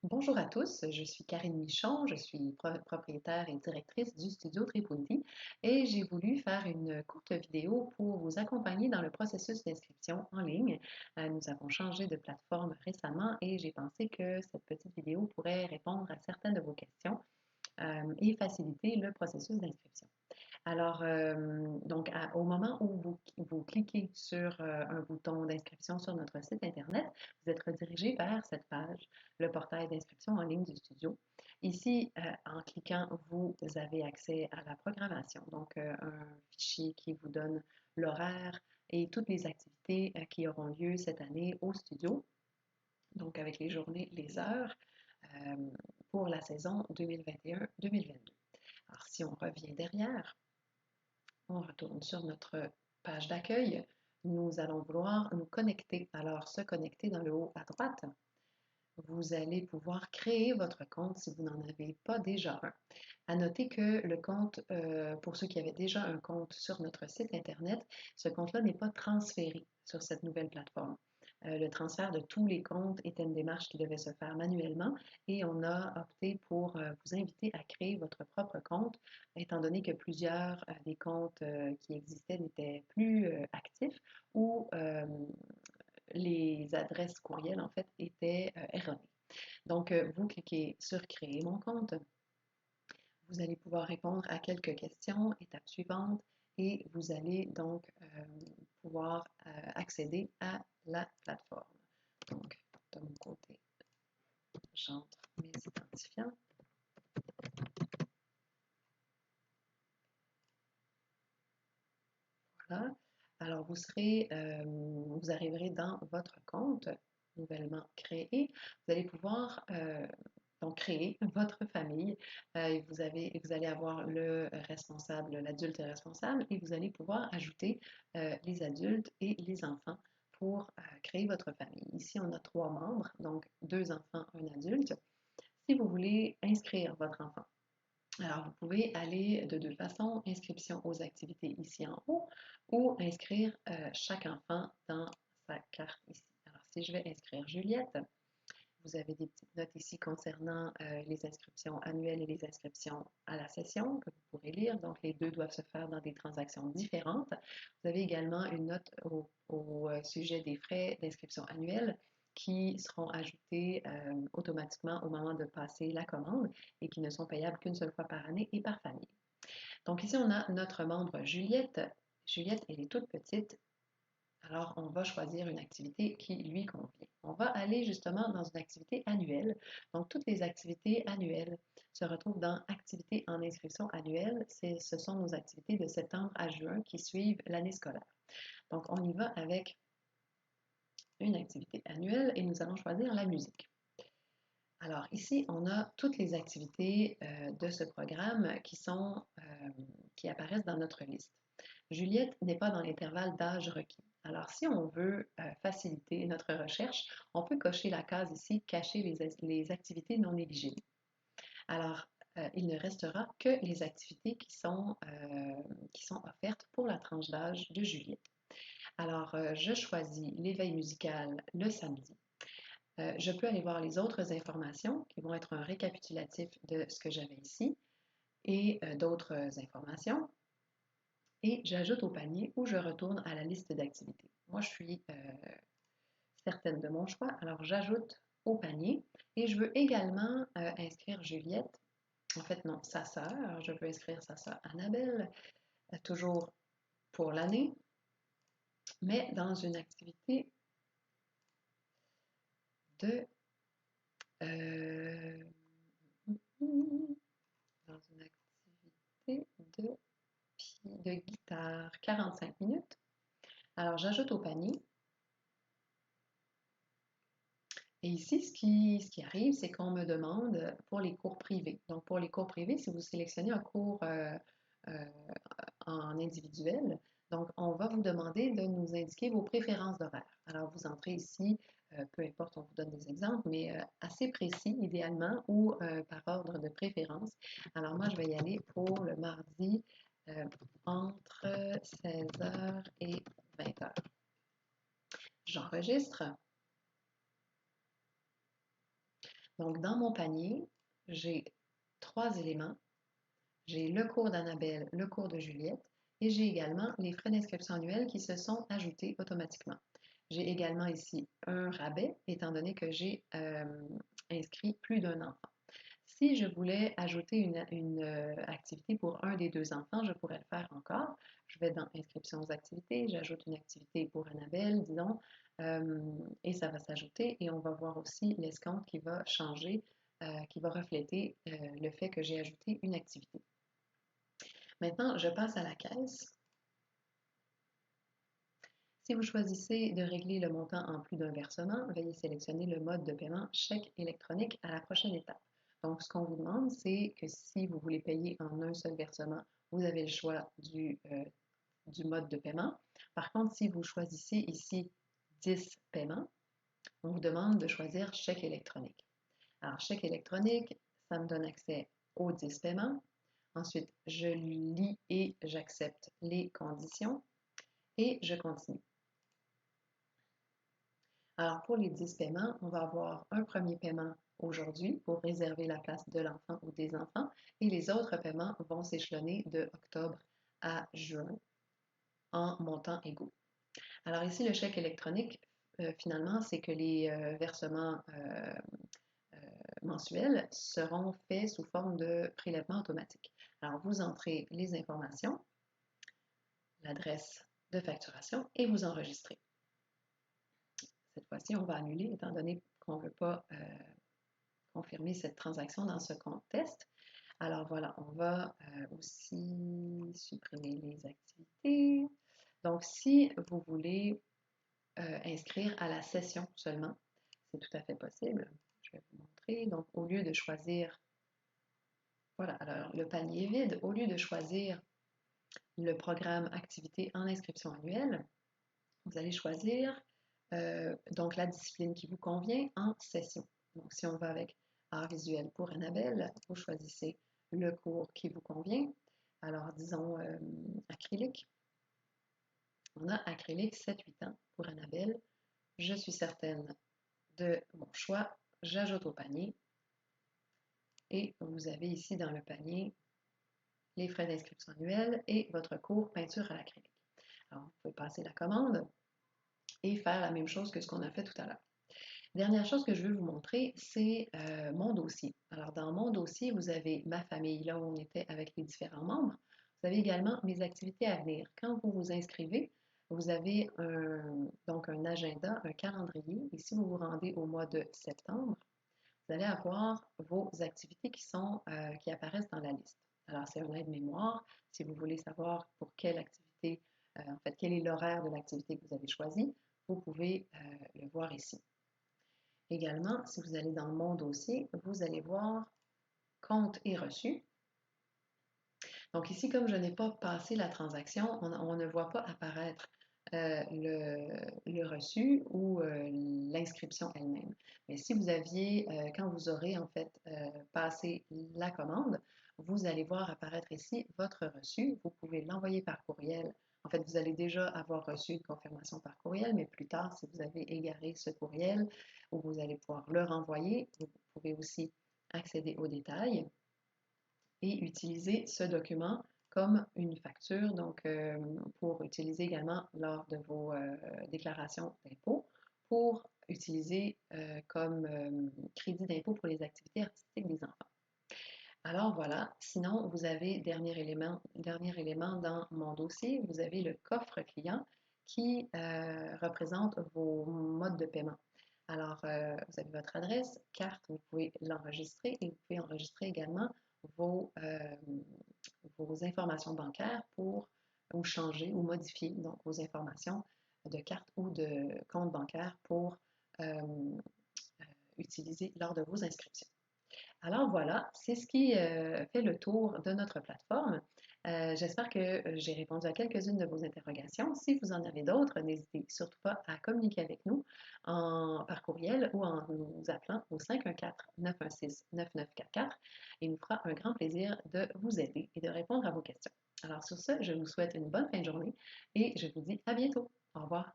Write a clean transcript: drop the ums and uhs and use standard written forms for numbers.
Bonjour à tous, je suis Karine Michon, je suis propriétaire et directrice du studio Tripunti et j'ai voulu faire une courte vidéo pour vous accompagner dans le processus d'inscription en ligne. Nous avons changé de plateforme récemment et j'ai pensé que cette petite vidéo pourrait répondre à certaines de vos questions et faciliter le processus d'inscription. Alors, au moment où vous cliquez sur un bouton d'inscription sur notre site Internet, vous êtes redirigé vers cette page, le portail d'inscription en ligne du studio. Ici, en cliquant, vous avez accès à la programmation, donc un fichier qui vous donne l'horaire et toutes les activités qui auront lieu cette année au studio, donc avec les journées, les heures euh, pour la saison 2021-2022. Alors, si on revient derrière, on retourne sur notre page d'accueil. Nous allons vouloir nous connecter. Alors, se connecter dans le haut à droite, vous allez pouvoir créer votre compte si vous n'en avez pas déjà un. À noter que le compte, pour ceux qui avaient déjà un compte sur notre site Internet, ce compte-là n'est pas transféré sur cette nouvelle plateforme. Le transfert de tous les comptes était une démarche qui devait se faire manuellement et on a opté pour vous inviter à créer votre propre compte, étant donné que plusieurs des comptes qui existaient n'étaient plus actifs ou les adresses courriels en fait étaient erronées. Donc, vous cliquez sur Créer mon compte. Vous allez pouvoir répondre à quelques questions, étape suivante, et vous allez donc pouvoir accéder à la plateforme. Donc, de mon côté, j'entre mes identifiants. Voilà. Alors, vous arriverez dans votre compte nouvellement créé. Vous allez pouvoir donc créer votre famille. Vous allez avoir le responsable, l'adulte responsable, et vous allez pouvoir ajouter les adultes et les enfants pour créer votre famille. Ici, on a 3 membres, donc 2 enfants, un adulte. Si vous voulez inscrire votre enfant, alors, vous pouvez aller de deux façons, inscription aux activités ici en haut ou inscrire chaque enfant dans sa carte ici. Alors, si je vais inscrire Juliette, vous avez des petites notes ici concernant les inscriptions annuelles et les inscriptions à la session que vous pourrez lire. Donc, les deux doivent se faire dans des transactions différentes. Vous avez également une note au sujet des frais d'inscription annuelle qui seront ajoutés automatiquement au moment de passer la commande et qui ne sont payables qu'une seule fois par année et par famille. Donc ici, on a notre membre Juliette. Juliette, elle est toute petite, alors on va choisir une activité qui lui convient. On va aller justement dans une activité annuelle. Donc toutes les activités annuelles se retrouvent dans activités en inscription annuelle. Ce sont nos activités de septembre à juin qui suivent l'année scolaire. Donc on y va avec une activité annuelle et nous allons choisir la musique. Alors ici, on a toutes les activités de ce programme qui apparaissent dans notre liste. Juliette n'est pas dans l'intervalle d'âge requis. Alors si on veut faciliter notre recherche, on peut cocher la case ici, cacher les activités non éligibles. Alors, il ne restera que les activités qui sont offertes pour la tranche d'âge de Juliette. Alors, je choisis l'éveil musical le samedi. Je peux aller voir les autres informations qui vont être un récapitulatif de ce que j'avais ici et d'autres informations. Et j'ajoute au panier ou je retourne à la liste d'activités. Moi, je suis certaine de mon choix, alors j'ajoute au panier et je veux également inscrire Juliette, en fait non, sa sœur, alors je veux inscrire sa sœur Annabelle, toujours pour l'année, mais dans une activité de euh, dans une activité de guitare 45 minutes. Alors j'ajoute au panier. Et ici, ce qui arrive, c'est qu'on me demande pour les cours privés. Donc, pour les cours privés, si vous sélectionnez un cours euh, en individuel, donc on va vous demander de nous indiquer vos préférences d'horaire. Alors, vous entrez ici, peu importe, on vous donne des exemples, mais assez précis idéalement ou par ordre de préférence. Alors, moi, je vais y aller pour le mardi entre 16h et 20h. J'enregistre. Donc, dans mon panier, j'ai 3 éléments. J'ai le cours d'Annabelle, le cours de Juliette et j'ai également les frais d'inscription annuels qui se sont ajoutés automatiquement. J'ai également ici un rabais, étant donné que j'ai inscrit plus d'un enfant. Si je voulais ajouter une activité pour un des 2 enfants, je pourrais le faire encore. Je vais dans Inscription aux activités, j'ajoute une activité pour Annabelle, disons, et ça va s'ajouter. Et on va voir aussi l'escompte qui va changer, qui va refléter le fait que j'ai ajouté une activité. Maintenant, je passe à la caisse. Si vous choisissez de régler le montant en plus d'un versement, veuillez sélectionner le mode de paiement chèque électronique à la prochaine étape. Donc, ce qu'on vous demande, c'est que si vous voulez payer en un seul versement, vous avez le choix du mode de paiement. Par contre, si vous choisissez ici 10 paiements, on vous demande de choisir chèque électronique. Alors, chèque électronique, ça me donne accès aux 10 paiements. Ensuite, je lis et j'accepte les conditions et je continue. Alors, pour les 10 paiements, on va avoir un premier paiement aujourd'hui pour réserver la place de l'enfant ou des enfants et les autres paiements vont s'échelonner de octobre à juin en montants égaux. Alors ici, le chèque électronique, finalement, c'est que les versements mensuels seront faits sous forme de prélèvement automatique. Alors, vous entrez les informations, l'adresse de facturation et vous enregistrez. Cette fois-ci, on va annuler étant donné qu'on ne veut pas confirmer cette transaction dans ce contexte. Alors voilà, on va aussi supprimer les activités. Donc, si vous voulez inscrire à la session seulement, c'est tout à fait possible. Je vais vous montrer. Donc, au lieu de choisir, voilà, alors le panier est vide. Au lieu de choisir le programme activité en inscription annuelle, vous allez choisir donc la discipline qui vous convient en session. Donc, si on va avec art visuel pour Annabelle, vous choisissez le cours qui vous convient. Alors, disons acrylique. On a acrylique 7-8 ans pour Annabelle. Je suis certaine de mon choix. J'ajoute au panier. Et vous avez ici dans le panier les frais d'inscription annuels et votre cours peinture à l'acrylique. Alors, vous pouvez passer la commande et faire la même chose que ce qu'on a fait tout à l'heure. Dernière chose que je veux vous montrer, c'est mon dossier. Alors, dans mon dossier, vous avez ma famille, là où on était avec les différents membres. Vous avez également mes activités à venir. Quand vous vous inscrivez, vous avez donc un agenda, un calendrier. Et si vous vous rendez au mois de septembre, vous allez avoir vos activités qui apparaissent dans la liste. Alors, c'est un aide-mémoire. Si vous voulez savoir pour quelle activité, en fait, quel est l'horaire de l'activité que vous avez choisi, vous pouvez le voir ici. Également, si vous allez dans mon dossier, vous allez voir compte et reçu. Donc ici, comme je n'ai pas passé la transaction, on ne voit pas apparaître le reçu ou l'inscription elle-même. Mais si vous aviez, quand vous aurez en fait passé la commande, vous allez voir apparaître ici votre reçu. Vous pouvez l'envoyer par courriel. En fait, vous allez déjà avoir reçu une confirmation par courriel, mais plus tard, si vous avez égaré ce courriel, vous allez pouvoir le renvoyer. Vous pouvez aussi accéder aux détails et utiliser ce document comme une facture, donc pour utiliser également lors de vos déclarations d'impôt, pour utiliser comme crédit d'impôt pour les activités artistiques des enfants. Alors voilà, sinon vous avez dernier élément dans mon dossier, vous avez le coffre client qui représente vos modes de paiement. Alors, vous avez votre adresse, carte, vous pouvez l'enregistrer et vous pouvez enregistrer également vos, informations bancaires ou changer ou modifier donc, vos informations de carte ou de compte bancaire pour utiliser lors de vos inscriptions. Alors voilà, c'est ce qui fait le tour de notre plateforme. J'espère que j'ai répondu à quelques-unes de vos interrogations. Si vous en avez d'autres, n'hésitez surtout pas à communiquer avec nous par courriel ou en nous appelant au 514-916-9944 et il nous fera un grand plaisir de vous aider et de répondre à vos questions. Alors sur ce, je vous souhaite une bonne fin de journée et je vous dis à bientôt. Au revoir.